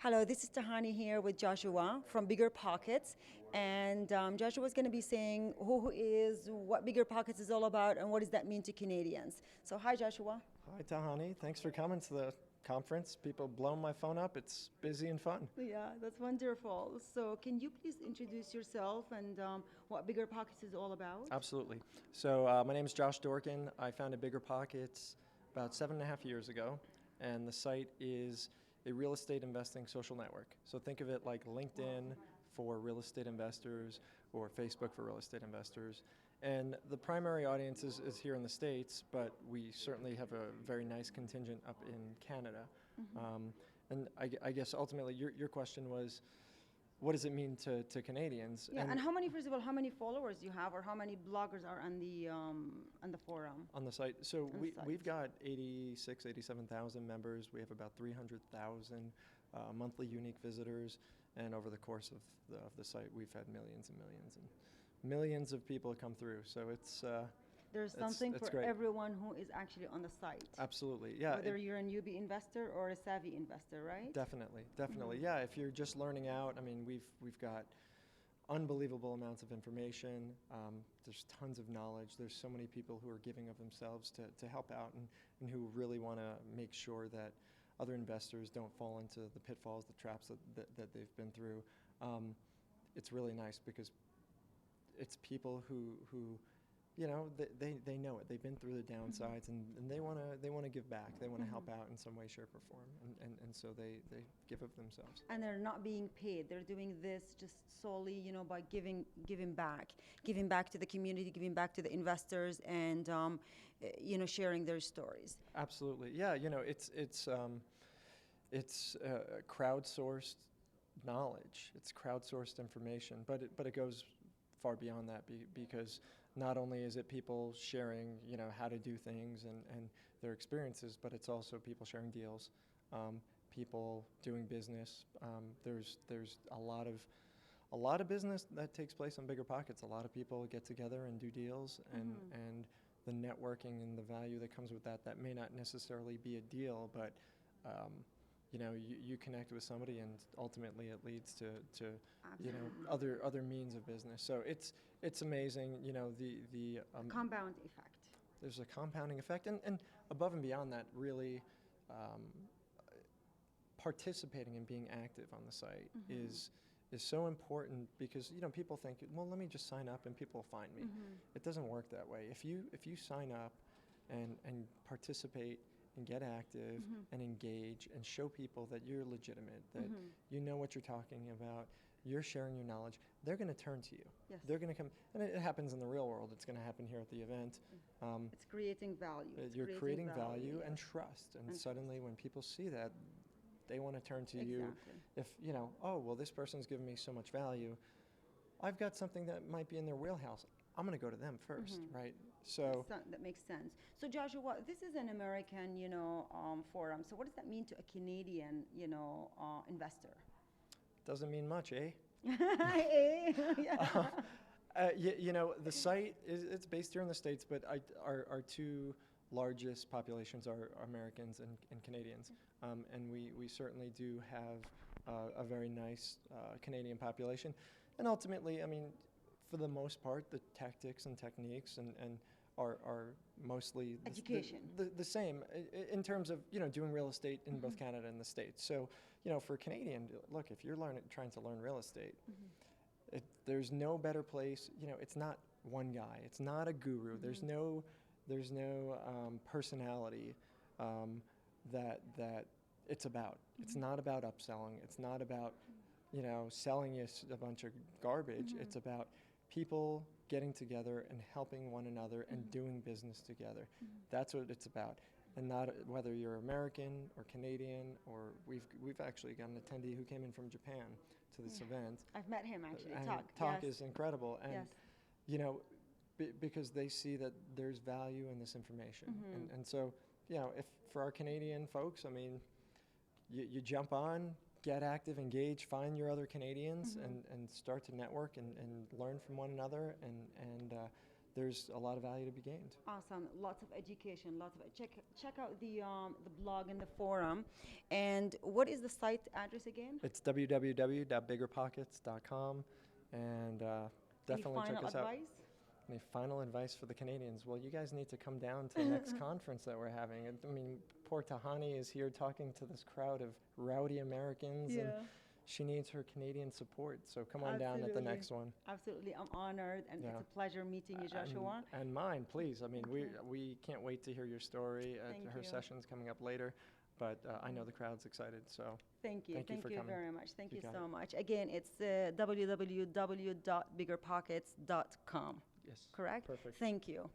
Hello, this is Tahani here with Joshua from Bigger Pockets. And Joshua is going to be saying who is, what Bigger Pockets is all about, and what does that mean to Canadians. So, hi, Joshua. Hi, Tahani. Thanks for coming to the conference. People blowing my phone up. It's busy and fun. Yeah, that's wonderful. So, can you please introduce yourself and what Bigger Pockets is all about? Absolutely. So, my name is Josh Dorkin. I founded Bigger Pockets about 7.5 years ago, and the site is a real estate investing social network. So, think of it like LinkedIn for real estate investors or Facebook for real estate investors. And the primary audience is here in the States, but we certainly have a very nice contingent up in Canada. And I guess ultimately your question was, what does it mean to Canadians? Yeah, and how many, first of all, how many followers you have, or how many bloggers are on the forum? On the site. So On the site. we've got 87,000 members. We have about 300,000 monthly unique visitors. And over the course of the site, we've had millions and millions and millions of people come through. So There's something it's for great. everyone who is actually on the site. Absolutely, yeah. Whether you're a newbie investor or a savvy investor, right? Definitely. Yeah, if you're just learning out, I mean, we've got unbelievable amounts of information. There's tons of knowledge. There's so many people who are giving of themselves to help out and who really want to make sure that other investors don't fall into the pitfalls, the traps that they've been through. It's really nice because it's people who you know, they know it. They've been through the downsides, and they want to give back. They want to help out in some way, shape, or form, and so they give of themselves. And they're not being paid. They're doing this just solely, by giving back to the community, giving back to the investors, and sharing their stories. Absolutely, yeah. It's crowdsourced knowledge. It's crowdsourced information, but it goes far beyond that because not only is it people sharing, how to do things and their experiences, but it's also people sharing deals, people doing business. There's a lot of business that takes place on Bigger Pockets. A lot of people get together and do deals, and the networking and the value that comes with that may not necessarily be a deal, but you connect with somebody, and ultimately it leads to other means of business. So it's amazing. The compound effect. There's a compounding effect, and above and beyond that, really participating and being active on the site is so important because people think, well, let me just sign up and people will find me. It doesn't work that way. If you sign up and participate and get active and engage and show people that you're legitimate, that you know what you're talking about, you're sharing your knowledge, they're going to turn to you. Yes. They're going to come, and it happens in the real world. It's going to happen here at the event. It's creating value. You're creating value yes. and trust, and suddenly when people see that, they want to turn to you. If, oh, well, this person's giving me so much value, I've got something that might be in their wheelhouse. I'm going to go to them first, right? So that makes sense. So Joshua, this is an American, forum. So what does that mean to a Canadian, investor? Doesn't mean much, eh? Yeah. The site it's based here in the States, but our two largest populations are Americans and Canadians, and we certainly do have a very nice Canadian population, and ultimately, I mean, for the most part, the tactics and techniques and are mostly education the same in terms of doing real estate in both Canada and the States. So for Canadian, look, if you're trying to learn real estate, there's no better place. It's not one guy. It's not a guru. There's no personality that it's about. It's not about upselling. It's not about selling you a bunch of garbage. It's about people getting together and helping one another and doing business together. That's what it's about. And not whether you're American or Canadian, or we've actually got an attendee who came in from Japan to this event. I've met him actually. And Talk is incredible, and because they see that there's value in this information, and so if for our Canadian folks, I mean, you jump on, get active, engage, find your other Canadians, and start to network and learn from one another, and there's a lot of value to be gained. Awesome. Lots of education. Lots of check out the blog and the forum. And what is the site address again? It's www.biggerpockets.com, and definitely Any check final us out. advice? Any final advice for the Canadians? Well, you guys need to come down to the next conference that we're having. I mean, poor Tahani is here talking to this crowd of rowdy Americans, and she needs her Canadian support. So come on down at the next one. Absolutely. I'm honored, and it's a pleasure meeting you, Joshua. And mine, please. I mean, we can't wait to hear your story. Her session's coming up later, but I know the crowd's excited. So thank you. Thank you very much. Thank you so much. Again, it's www.biggerpockets.com. Yes. Correct? Perfect. Thank you.